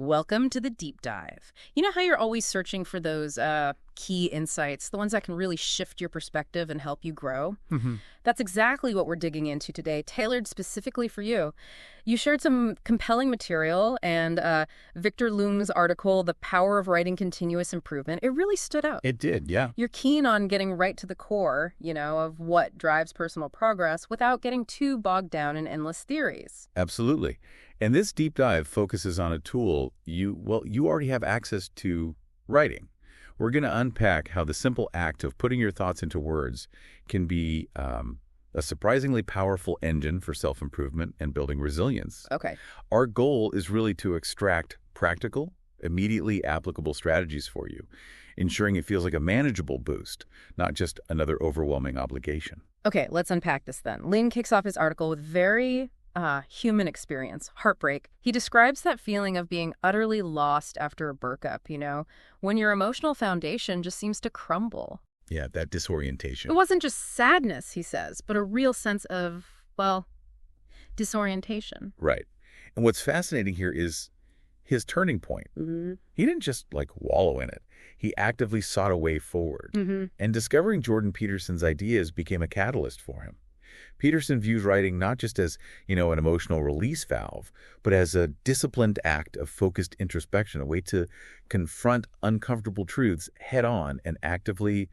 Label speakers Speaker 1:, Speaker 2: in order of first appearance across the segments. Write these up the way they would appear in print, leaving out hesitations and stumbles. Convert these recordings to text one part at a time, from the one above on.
Speaker 1: Welcome to the deep dive. You know how you're always searching for those key insights, the ones that can really shift your perspective and help you grow?
Speaker 2: Hmm.
Speaker 1: That's exactly what we're digging into today, tailored specifically for you. You shared some compelling material, and Victor Lung's article, The Power of Writing Continuous Improvement, it really stood out.
Speaker 2: It did, yeah.
Speaker 1: You're keen on getting right to the core, of what drives personal progress without getting too bogged down in endless theories.
Speaker 2: Absolutely. And this deep dive focuses on a tool you already have access to: writing. We're going to unpack how the simple act of putting your thoughts into words can be a surprisingly powerful engine for self-improvement and building resilience.
Speaker 1: Okay.
Speaker 2: Our goal is really to extract practical, immediately applicable strategies for you, ensuring it feels like a manageable boost, not just another overwhelming obligation.
Speaker 1: Okay, let's unpack this then. Lin kicks off his article with very human experience, heartbreak. He describes that feeling of being utterly lost after a breakup, when your emotional foundation just seems to crumble.
Speaker 2: Yeah, that
Speaker 1: It
Speaker 2: disorientation.
Speaker 1: wasn't just sadness, he says, but a real sense of, well, disorientation.
Speaker 2: Right. And what's fascinating here is his turning point.
Speaker 1: Mm-hmm.
Speaker 2: He didn't just wallow in it. He actively sought a way forward.
Speaker 1: Mm-hmm.
Speaker 2: And discovering Jordan Peterson's ideas became a catalyst for him. Peterson views writing not just as, an emotional release valve, but as a disciplined act of focused introspection, a way to confront uncomfortable truths head on and actively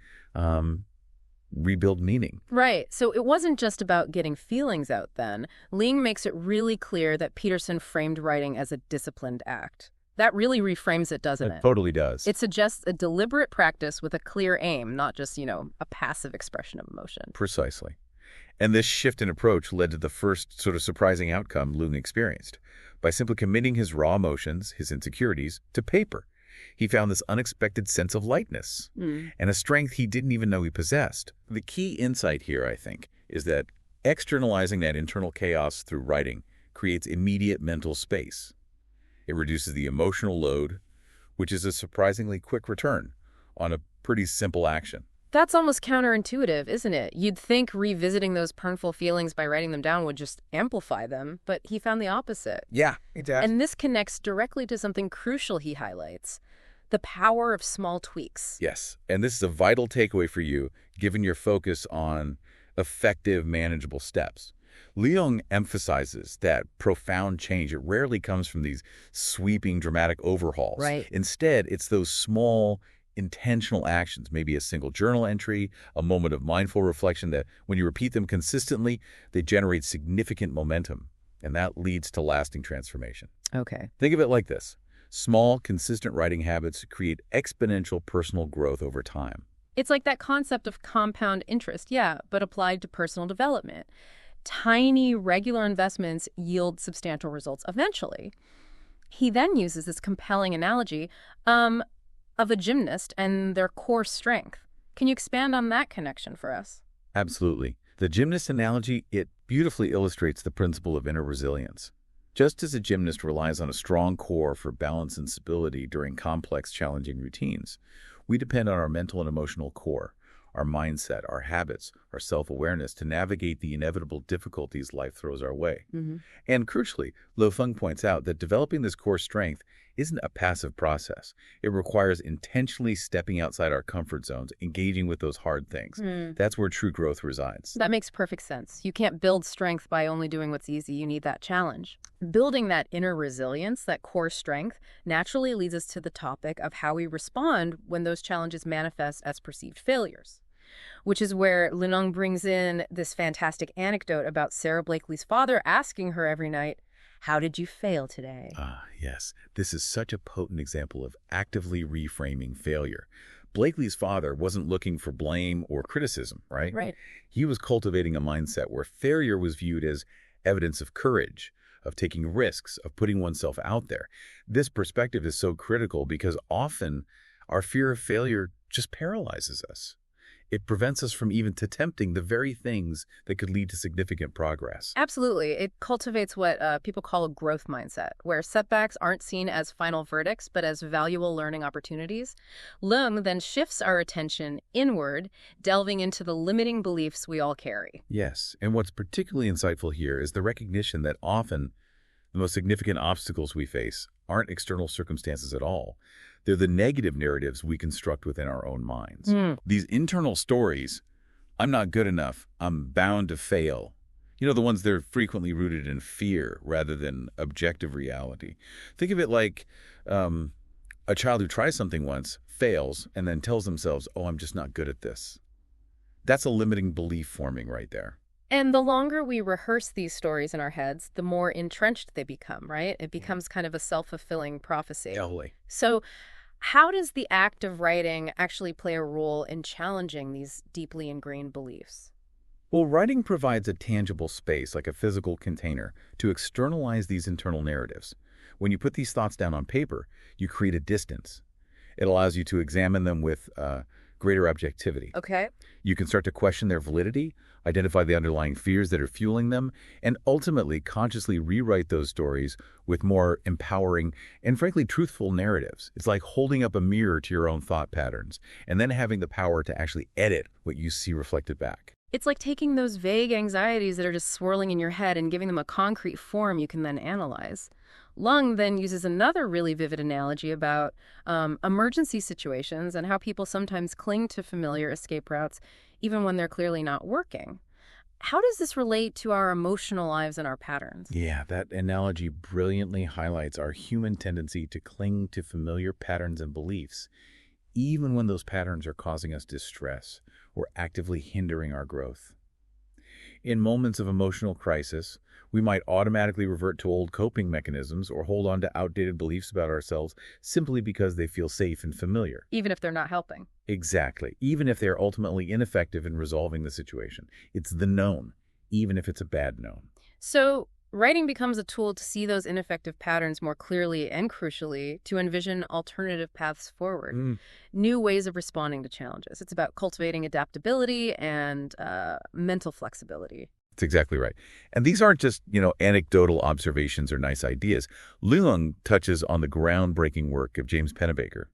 Speaker 2: rebuild meaning.
Speaker 1: Right. So it wasn't just about getting feelings out then. Ling makes it really clear that Peterson framed writing as a disciplined act. That really reframes it, doesn't it?
Speaker 2: Totally does.
Speaker 1: It suggests a deliberate practice with a clear aim, not just, a passive expression of emotion.
Speaker 2: Precisely. And this shift in approach led to the first sort of surprising outcome Lung experienced. By simply committing his raw emotions, his insecurities, to paper, he found this unexpected sense of lightness and a strength he didn't even know he possessed. The key insight here, I think, is that externalizing that internal chaos through writing creates immediate mental space. It reduces the emotional load, which is a surprisingly quick return on a pretty simple action.
Speaker 1: That's almost counterintuitive, isn't it? You'd think revisiting those painful feelings by writing them down would just amplify them, but he found the opposite.
Speaker 2: Yeah, it does.
Speaker 1: And this connects directly to something crucial he highlights: the power of small tweaks.
Speaker 2: Yes, and this is a vital takeaway for you, given your focus on effective, manageable steps. Leung emphasizes that profound change, it rarely comes from these sweeping, dramatic overhauls.
Speaker 1: Right.
Speaker 2: Instead, it's those small, intentional actions, maybe a single journal entry, a moment of mindful reflection that when you repeat them consistently, they generate significant momentum, and that leads to lasting transformation.
Speaker 1: Okay.
Speaker 2: Think of it like this. Small, consistent writing habits create exponential personal growth over time.
Speaker 1: It's like that concept of compound interest, yeah, but applied to personal development. Tiny, regular investments yield substantial results eventually. He then uses this compelling analogy of a gymnast and their core strength. Can you expand on that connection for us?
Speaker 2: Absolutely. The gymnast analogy, it beautifully illustrates the principle of inner resilience. Just as a gymnast relies on a strong core for balance and stability during complex, challenging routines, we depend on our mental and emotional core, our mindset, our habits, our self-awareness to navigate the inevitable difficulties life throws our way.
Speaker 1: Mm-hmm.
Speaker 2: And crucially, Lo Feng points out that developing this core strength isn't a passive process. It requires intentionally stepping outside our comfort zones, engaging with those hard things. That's where true growth resides.
Speaker 1: That makes perfect sense. You can't build strength by only doing what's easy. You need that challenge. Building that inner resilience, that core strength, naturally leads us to the topic of how we respond when those challenges manifest as perceived failures, which is where Linung brings in this fantastic anecdote about Sarah Blakely's father asking her every night, "How did you fail today?"
Speaker 2: Ah, yes. This is such a potent example of actively reframing failure. Blakely's father wasn't looking for blame or criticism, right?
Speaker 1: Right.
Speaker 2: He was cultivating a mindset where failure was viewed as evidence of courage, of taking risks, of putting oneself out there. This perspective is so critical because often our fear of failure just paralyzes us. It prevents us from even attempting the very things that could lead to significant progress.
Speaker 1: Absolutely. It cultivates what people call a growth mindset, where setbacks aren't seen as final verdicts, but as valuable learning opportunities. Lung then shifts our attention inward, delving into the limiting beliefs we all carry.
Speaker 2: Yes, and what's particularly insightful here is the recognition that often The most significant obstacles we face aren't external circumstances at all. They're the negative narratives we construct within our own minds. These internal stories, I'm not good enough, I'm bound to fail. The ones that are frequently rooted in fear rather than objective reality. Think of it like a child who tries something once, fails, and then tells themselves, oh, I'm just not good at this. That's a limiting belief forming right there.
Speaker 1: And the longer we rehearse these stories in our heads, the more entrenched they become, right? It becomes kind of a self-fulfilling prophecy.
Speaker 2: Totally.
Speaker 1: So how does the act of writing actually play a role in challenging these deeply ingrained beliefs?
Speaker 2: Well, writing provides a tangible space, like a physical container, to externalize these internal narratives. When you put these thoughts down on paper, you create a distance. It allows you to examine them with greater objectivity.
Speaker 1: Okay.
Speaker 2: You can start to question their validity, identify the underlying fears that are fueling them, and ultimately consciously rewrite those stories with more empowering and frankly truthful narratives. It's like holding up a mirror to your own thought patterns and then having the power to actually edit what you see reflected back.
Speaker 1: It's like taking those vague anxieties that are just swirling in your head and giving them a concrete form you can then analyze. Lung then uses another really vivid analogy about emergency situations and how people sometimes cling to familiar escape routes even when they're clearly not working. How does this relate to our emotional lives and our patterns?
Speaker 2: Yeah, that analogy brilliantly highlights our human tendency to cling to familiar patterns and beliefs, even when those patterns are causing us distress or actively hindering our growth. In moments of emotional crisis, we might automatically revert to old coping mechanisms or hold on to outdated beliefs about ourselves simply because they feel safe and familiar.
Speaker 1: Even if they're not helping.
Speaker 2: Exactly. Even if they're ultimately ineffective in resolving the situation. It's the known, even if it's a bad known.
Speaker 1: So writing becomes a tool to see those ineffective patterns more clearly and, crucially, to envision alternative paths forward, new ways of responding to challenges. It's about cultivating adaptability and mental flexibility.
Speaker 2: That's exactly right. And these aren't just, anecdotal observations or nice ideas. Leung touches on the groundbreaking work of James Pennebaker,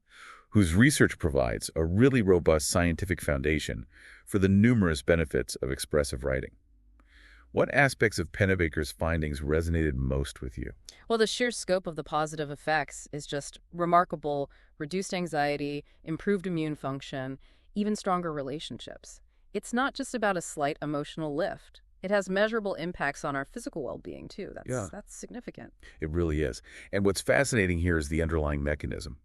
Speaker 2: whose research provides a really robust scientific foundation for the numerous benefits of expressive writing. What aspects of Pennebaker's findings resonated most with you?
Speaker 1: Well, the sheer scope of the positive effects is just remarkable. Reduced anxiety, improved immune function, even stronger relationships. It's not just about a slight emotional lift. It has measurable impacts on our physical well-being, too. That's significant.
Speaker 2: It really is. And what's fascinating here is the underlying mechanism.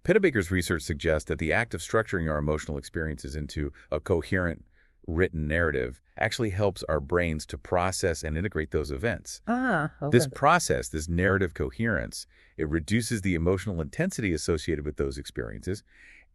Speaker 2: Pennebaker's research suggests that the act of structuring our emotional experiences into a coherent, written narrative actually helps our brains to process and integrate those events.
Speaker 1: Okay.
Speaker 2: This process, this narrative coherence, it reduces the emotional intensity associated with those experiences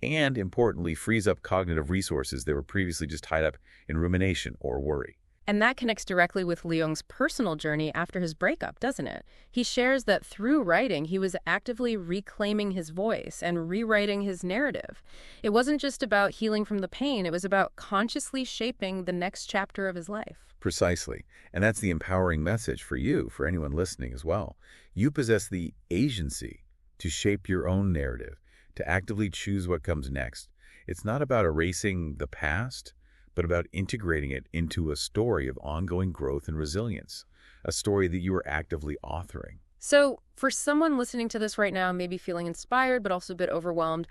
Speaker 2: and, importantly, frees up cognitive resources that were previously just tied up in rumination or worry.
Speaker 1: And that connects directly with Leung's personal journey after his breakup, doesn't it? He shares that through writing, he was actively reclaiming his voice and rewriting his narrative. It wasn't just about healing from the pain. It was about consciously shaping the next chapter of his life.
Speaker 2: Precisely. And that's the empowering message for you, for anyone listening as well. You possess the agency to shape your own narrative, to actively choose what comes next. It's not about erasing the past, but about integrating it into a story of ongoing growth and resilience, a story that you are actively authoring.
Speaker 1: So for someone listening to this right now, maybe feeling inspired, but also a bit overwhelmed,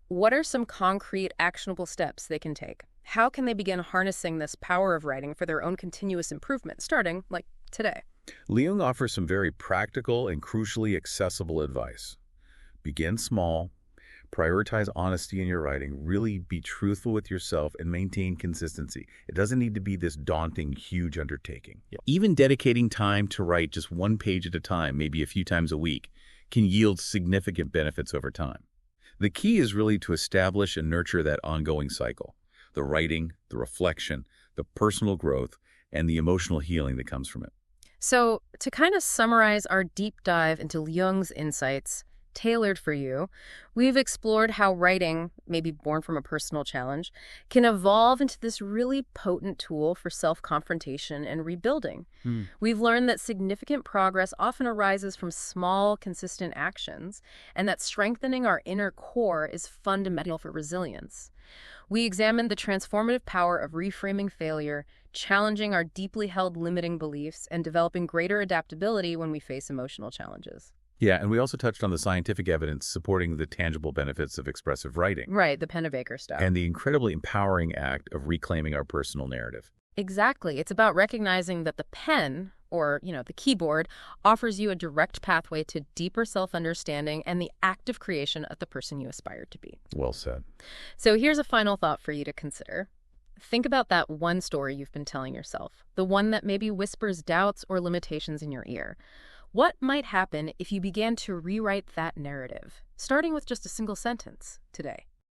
Speaker 1: what are some concrete, actionable steps they can take? How can they begin harnessing this power of writing for their own continuous improvement, starting, like, today?
Speaker 2: Leung offers some very practical and crucially accessible advice. Begin small. Prioritize honesty in your writing. Really be truthful with yourself and maintain consistency. It doesn't need to be this daunting, huge undertaking. Even dedicating time to write just one page at a time, maybe a few times a week, can yield significant benefits over time. The key is really to establish and nurture that ongoing cycle. The writing, the reflection, the personal growth, and the emotional healing that comes from it.
Speaker 1: So to kind of summarize our deep dive into Leung's insights, tailored for you, we've explored how writing, maybe born from a personal challenge, can evolve into this really potent tool for self-confrontation and rebuilding. We've learned that significant progress often arises from small, consistent actions, and that strengthening our inner core is fundamental for resilience. We examined the transformative power of reframing failure, challenging our deeply held limiting beliefs, and developing greater adaptability when we face emotional challenges.
Speaker 2: Yeah, and we also touched on the scientific evidence supporting the tangible benefits of expressive writing
Speaker 1: Right, the Pennebaker stuff.
Speaker 2: and the incredibly empowering act of reclaiming our personal narrative.
Speaker 1: Exactly. It's about recognizing that the pen, or, the keyboard, offers you a direct pathway to deeper self-understanding and the active creation of the person you aspire to be.
Speaker 2: Well said.
Speaker 1: So here's a final thought for you to consider. Think about that one story you've been telling yourself, the one that maybe whispers doubts or limitations in your ear. What might happen if you began to rewrite that narrative, starting with just a single sentence today?